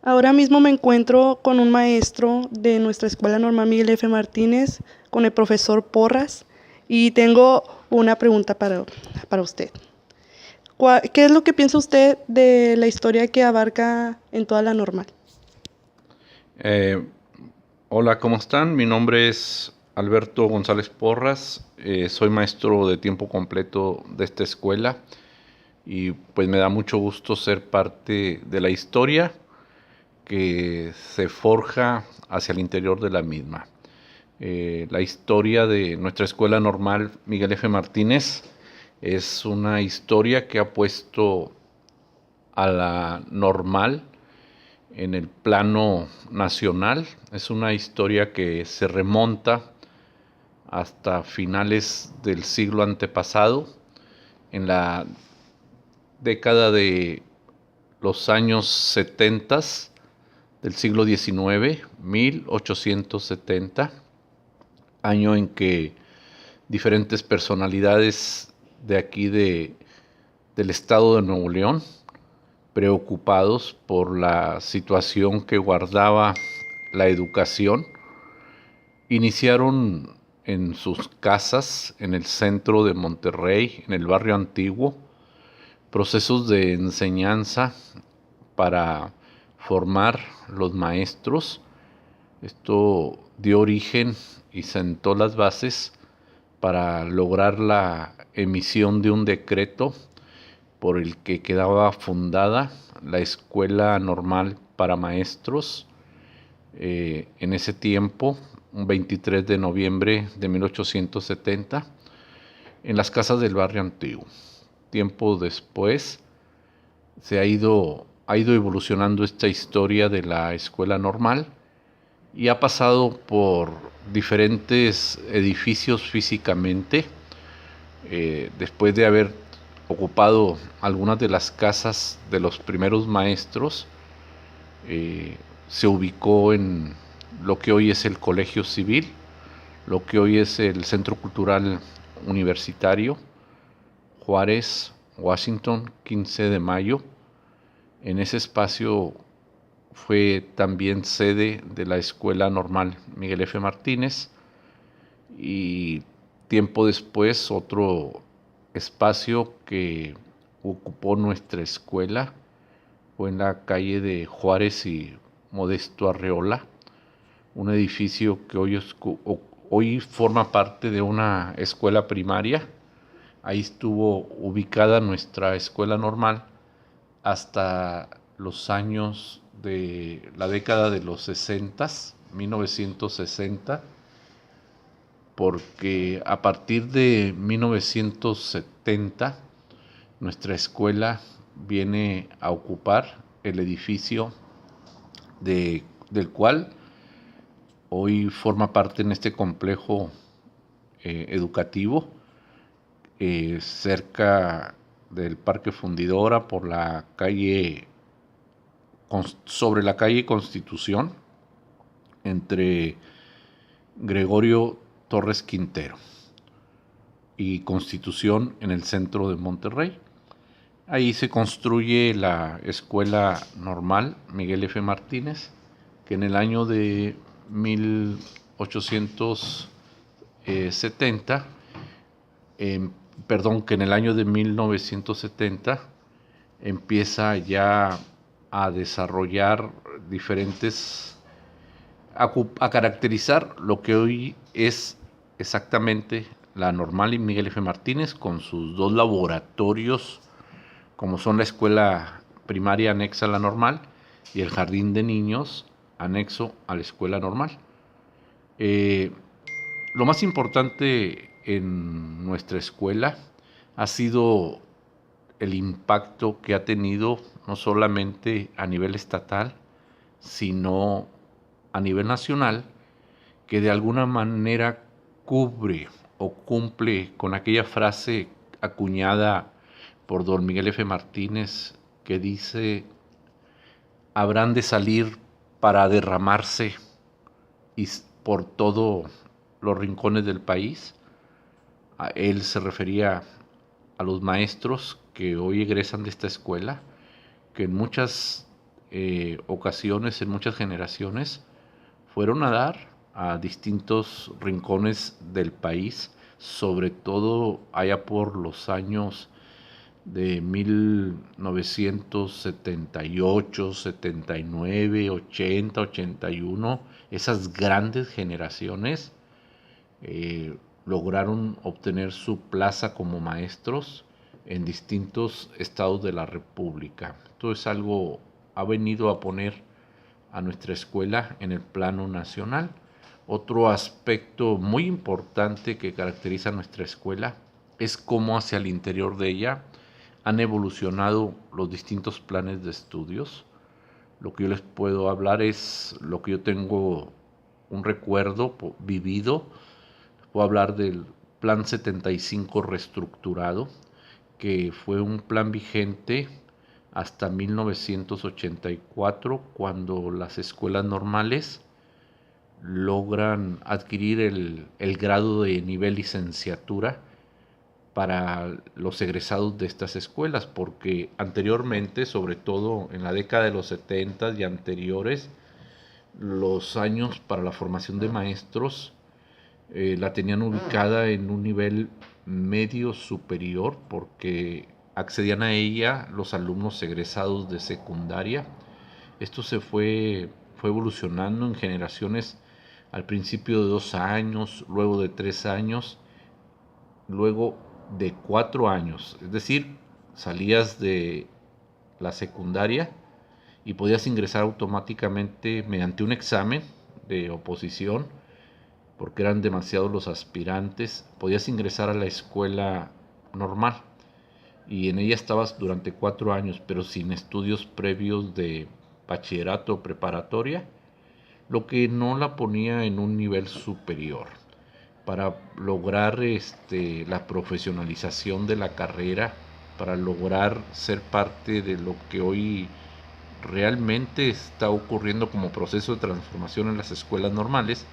Ahora mismo me encuentro con un maestro de nuestra Escuela Normal Miguel F. Martínez, con el profesor Porras, y tengo una pregunta para usted. ¿Qué es lo que piensa usted de la historia que abarca en toda la normal? Eh, Hola, ¿cómo están? Mi nombre es Alberto González Porras, soy maestro de tiempo completo de esta escuela y pues me da mucho gusto ser parte de la historia que se forja hacia el interior de la misma. La historia de nuestra escuela normal Miguel F. Martínez es una historia que ha puesto a la normal en el plano nacional. Es una historia que se remonta hasta finales del siglo antepasado, en la década de los años 70 del siglo XIX, 1870, año en que diferentes personalidades de aquí del estado de Nuevo León, preocupados por la situación que guardaba la educación, iniciaron en sus casas en el centro de Monterrey, en el barrio antiguo, procesos de enseñanza para formar los maestros. Esto dio origen y sentó las bases para lograr la emisión de un decreto por el que quedaba fundada la Escuela Normal para Maestros. En ese tiempo, un 23 de noviembre de 1870, en las casas del barrio antiguo. Tiempo después ha ido evolucionando esta historia de la escuela normal y ha pasado por diferentes edificios físicamente, después de haber ocupado algunas de las casas de los primeros maestros. Se ubicó en lo que hoy es el Colegio Civil, lo que hoy es el Centro Cultural Universitario, Juárez, Washington, 15 de mayo. En ese espacio fue también sede de la Escuela Normal Miguel F. Martínez, y tiempo después otro espacio que ocupó nuestra escuela fue en la calle de Juárez y Modesto Arreola, un edificio que hoy forma parte de una escuela primaria. Ahí estuvo ubicada nuestra escuela normal hasta los años de la década de los 60, 1960, porque a partir de 1970 nuestra escuela viene a ocupar el edificio del cual hoy forma parte en este complejo educativo, cerca del Parque Fundidora, por la calle, sobre la calle Constitución, entre Gregorio Torres Quintero y Constitución, en el centro de Monterrey. Ahí se construye la Escuela Normal Miguel F. Martínez, que en el año de 1870, que en el año de 1970 empieza ya a desarrollar a caracterizar lo que hoy es exactamente la Normal y Miguel F. Martínez, con sus dos laboratorios, como son la escuela primaria anexa a la normal y el jardín de niños anexo a la escuela normal. Lo más importante en nuestra escuela ha sido el impacto que ha tenido no solamente a nivel estatal, sino a nivel nacional, que de alguna manera cubre o cumple con aquella frase acuñada por don Miguel F. Martínez, que dice: habrán de salir para derramarse y por todos los rincones del país. A él se refería a los maestros que hoy egresan de esta escuela, que en muchas ocasiones, en muchas generaciones, fueron a dar a distintos rincones del país, sobre todo allá por los años de 1978, 79, 80, 81, esas grandes generaciones lograron obtener su plaza como maestros en distintos estados de la República. Esto es algo, ha venido a poner a nuestra escuela en el plano nacional. Otro aspecto muy importante que caracteriza a nuestra escuela es cómo hacia el interior de ella han evolucionado los distintos planes de estudios. Lo que yo les puedo hablar es lo que yo tengo un recuerdo vivido. Puedo hablar del Plan 75 reestructurado, que fue un plan vigente hasta 1984, cuando las escuelas normales logran adquirir el grado de nivel licenciatura para los egresados de estas escuelas, porque anteriormente, sobre todo en la década de los 70 y anteriores, los años para la formación de maestros la tenían ubicada en un nivel medio superior, porque accedían a ella los alumnos egresados de secundaria. Esto fue evolucionando en generaciones, al principio de 2 años, luego de 3 años, luego de 4 años. Es decir, salías de la secundaria y podías ingresar automáticamente mediante un examen de oposición, porque eran demasiados los aspirantes. Podías ingresar a la escuela normal y en ella estabas durante 4 años, pero sin estudios previos de bachillerato o preparatoria, lo que no la ponía en un nivel superior. Para lograr la profesionalización de la carrera, para lograr ser parte de lo que hoy realmente está ocurriendo como proceso de transformación en las escuelas normales,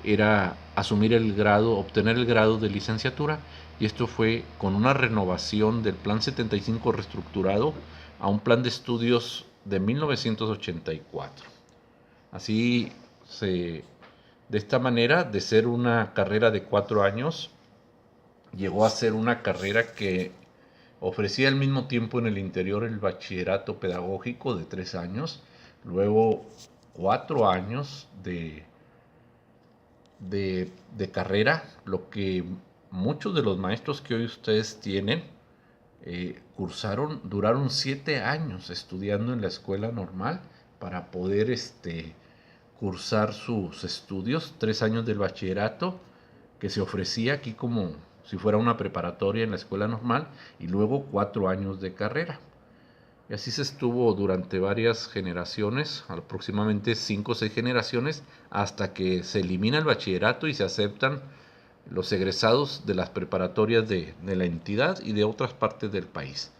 era asumir el grado, obtener el grado de licenciatura, y esto fue con una renovación del Plan 75 reestructurado a un plan de estudios de 1984. Así de esta manera, de ser una carrera de 4 años, llegó a ser una carrera que ofrecía al mismo tiempo en el interior el bachillerato pedagógico de 3 años, luego 4 años de carrera, lo que muchos de los maestros que hoy ustedes tienen duraron 7 años estudiando en la escuela normal para poder cursar sus estudios, 3 años del bachillerato que se ofrecía aquí como si fuera una preparatoria en la escuela normal, y luego 4 años de carrera. Y así se estuvo durante varias generaciones, aproximadamente 5 o 6 generaciones, hasta que se elimina el bachillerato y se aceptan los egresados de las preparatorias de la entidad y de otras partes del país.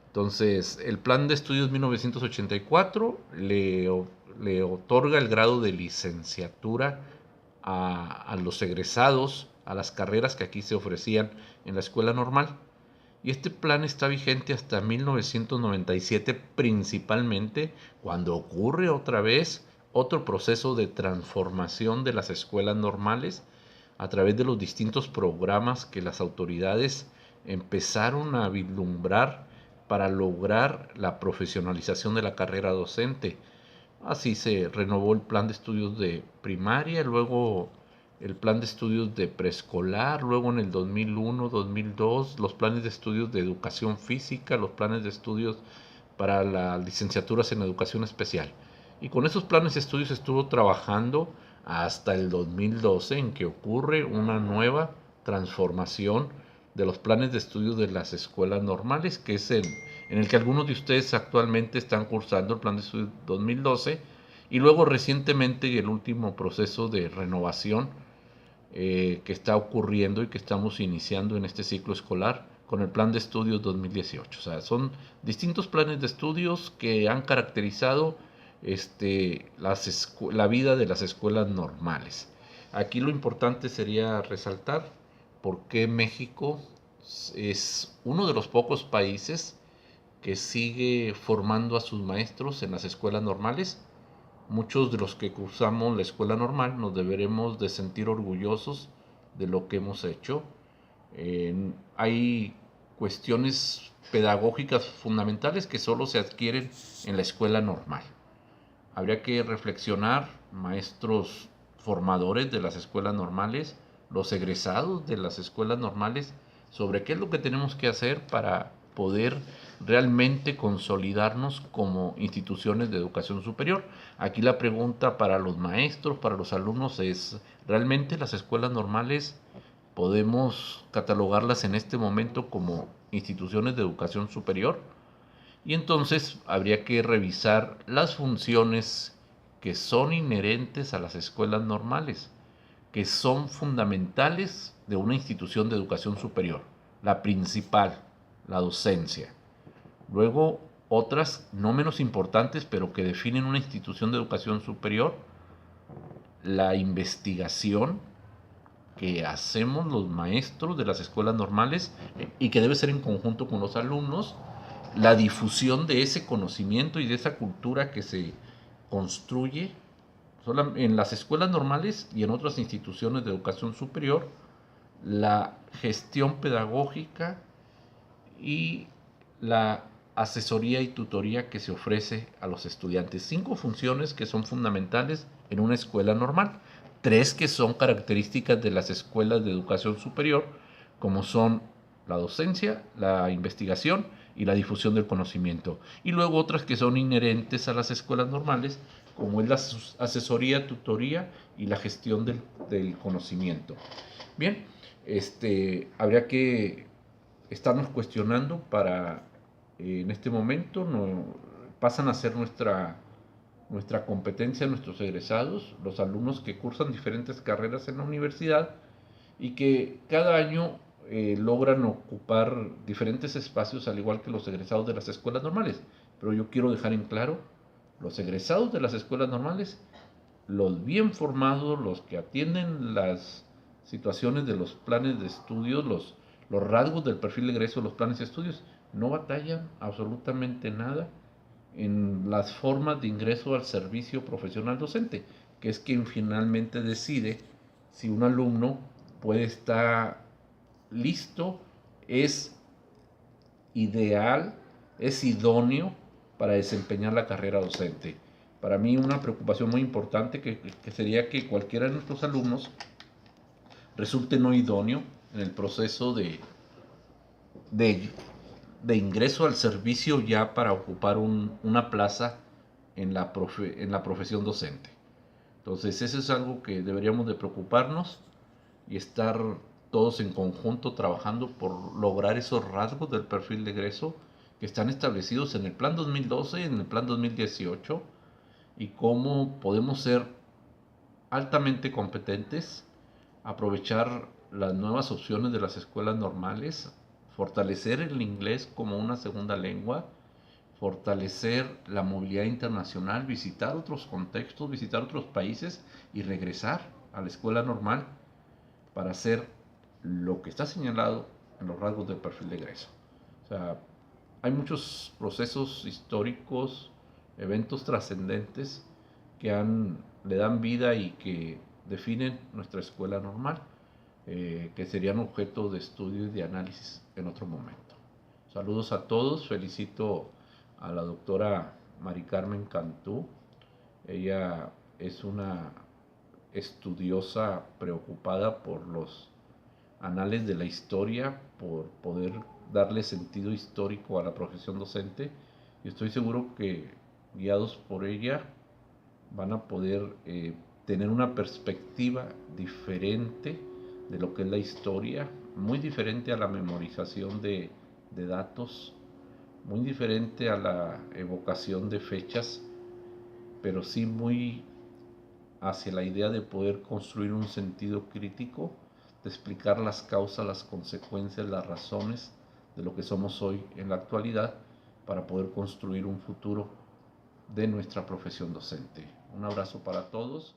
Entonces, el plan de estudios 1984 le otorga el grado de licenciatura a los egresados, a las carreras que aquí se ofrecían en la escuela normal. Y este plan está vigente hasta 1997, principalmente cuando ocurre otra vez otro proceso de transformación de las escuelas normales a través de los distintos programas que las autoridades empezaron a vislumbrar para lograr la profesionalización de la carrera docente. Así se renovó el plan de estudios de primaria, luego el plan de estudios de preescolar, luego en el 2001, 2002, los planes de estudios de educación física, los planes de estudios para las licenciaturas en educación especial. Y con esos planes de estudios estuvo trabajando hasta el 2012, en que ocurre una nueva transformación de los planes de estudios de las escuelas normales, que es en el que algunos de ustedes actualmente están cursando el plan de estudios 2012, y luego recientemente el último proceso de renovación que está ocurriendo y que estamos iniciando en este ciclo escolar con el plan de estudios 2018. O sea, son distintos planes de estudios que han caracterizado la vida de las escuelas normales. Aquí lo importante sería resaltar por qué México es uno de los pocos países que sigue formando a sus maestros en las escuelas normales. Muchos de los que cursamos la escuela normal nos deberemos de sentir orgullosos de lo que hemos hecho. Hay cuestiones pedagógicas fundamentales que solo se adquieren en la escuela normal. Habría que reflexionar, maestros formadores de las escuelas normales, los egresados de las escuelas normales, sobre qué es lo que tenemos que hacer para poder realmente consolidarnos como instituciones de educación superior. Aquí la pregunta para los maestros, para los alumnos es, ¿realmente las escuelas normales podemos catalogarlas en este momento como instituciones de educación superior? Y entonces habría que revisar las funciones que son inherentes a las escuelas normales, que son fundamentales de una institución de educación superior. La principal, la docencia. Luego, otras no menos importantes, pero que definen una institución de educación superior, la investigación que hacemos los maestros de las escuelas normales y que debe ser en conjunto con los alumnos, la difusión de ese conocimiento y de esa cultura que se construye en las escuelas normales y en otras instituciones de educación superior, la gestión pedagógica y la asesoría y tutoría que se ofrece a los estudiantes. 5 funciones que son fundamentales en una escuela normal. 3 que son características de las escuelas de educación superior, como son la docencia, la investigación y la difusión del conocimiento. Y luego otras que son inherentes a las escuelas normales, como es la asesoría, tutoría y la gestión del conocimiento. Bien, habría que estarnos cuestionando para en este momento pasan a ser nuestra competencia, nuestros egresados, los alumnos que cursan diferentes carreras en la universidad y que cada año logran ocupar diferentes espacios al igual que los egresados de las escuelas normales. Pero yo quiero dejar en claro, los egresados de las escuelas normales, los bien formados, los que atienden las situaciones de los planes de estudios, los rasgos del perfil de egreso de los planes de estudios, no batallan absolutamente nada en las formas de ingreso al servicio profesional docente, que es quien finalmente decide si un alumno puede estar listo, es ideal, es idóneo para desempeñar la carrera docente. Para mí una preocupación muy importante que sería que cualquiera de nuestros alumnos resulte no idóneo en el proceso de, de ingreso al servicio ya para ocupar una plaza en la profesión docente. Entonces eso es algo que deberíamos de preocuparnos y estar todos en conjunto trabajando por lograr esos rasgos del perfil de egreso que están establecidos en el Plan 2012 y en el Plan 2018 y cómo podemos ser altamente competentes, aprovechar las nuevas opciones de las escuelas normales, fortalecer el inglés como una segunda lengua, fortalecer la movilidad internacional, visitar otros contextos, visitar otros países y regresar a la escuela normal para hacer lo que está señalado en los rasgos del perfil de egreso. O sea, hay muchos procesos históricos, eventos trascendentes que le dan vida y que definen nuestra escuela normal, que serían objeto de estudio y de análisis en otro momento. Saludos a todos, felicito a la doctora Mari Carmen Cantú. Ella es una estudiosa preocupada por los anales de la historia, por poder darle sentido histórico a la profesión docente, y estoy seguro que guiados por ella van a poder tener una perspectiva diferente de lo que es la historia, muy diferente a la memorización de datos, muy diferente a la evocación de fechas, pero sí muy hacia la idea de poder construir un sentido crítico, de explicar las causas, las consecuencias, las razones de lo que somos hoy en la actualidad para poder construir un futuro de nuestra profesión docente. Un abrazo para todos.